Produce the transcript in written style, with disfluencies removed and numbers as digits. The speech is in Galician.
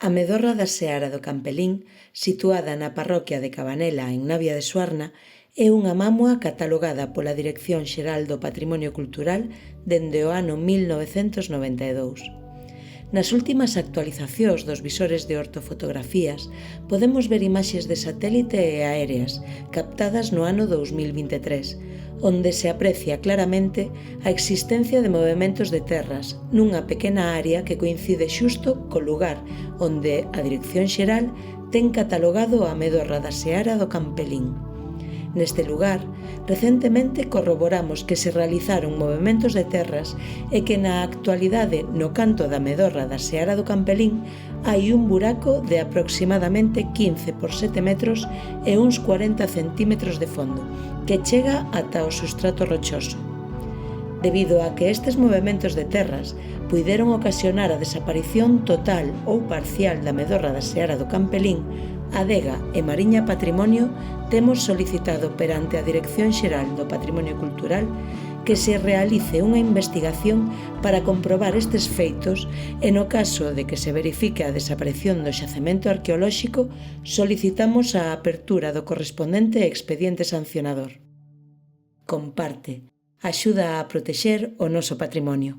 A Medorra da Seara do Campelín, situada na parroquia de Cabanela, en Navia de Suarna, é unha mámoa catalogada pola Dirección Xeral do Patrimonio Cultural dende o ano 1992. Nas últimas actualizacións dos visores de ortofotografías podemos ver imaxes de satélite e aéreas captadas no ano 2023, onde se aprecia claramente a existencia de movementos de terras nunha pequena área que coincide xusto co lugar onde a Dirección Xeral ten catalogado a Medorra da Seara do Campelín. Neste lugar, recentemente corroboramos que se realizaron movementos de terras e que na actualidade no canto da Medorra da Seara do Campelín hai un buraco de aproximadamente 15 por 7 metros e uns 40 centímetros de fondo, que chega ata o sustrato rochoso. Debido a que estes movementos de terras puideron ocasionar a desaparición total ou parcial da Medorra da Seara do Campelín, Adega e Mariña Patrimonio temos solicitado perante a Dirección Xeral do Patrimonio Cultural que se realice unha investigación para comprobar estes feitos e no caso de que se verifique a desaparición do xacemento arqueolóxico solicitamos a apertura do correspondente expediente sancionador. Comparte. Axuda a protexer o noso patrimonio.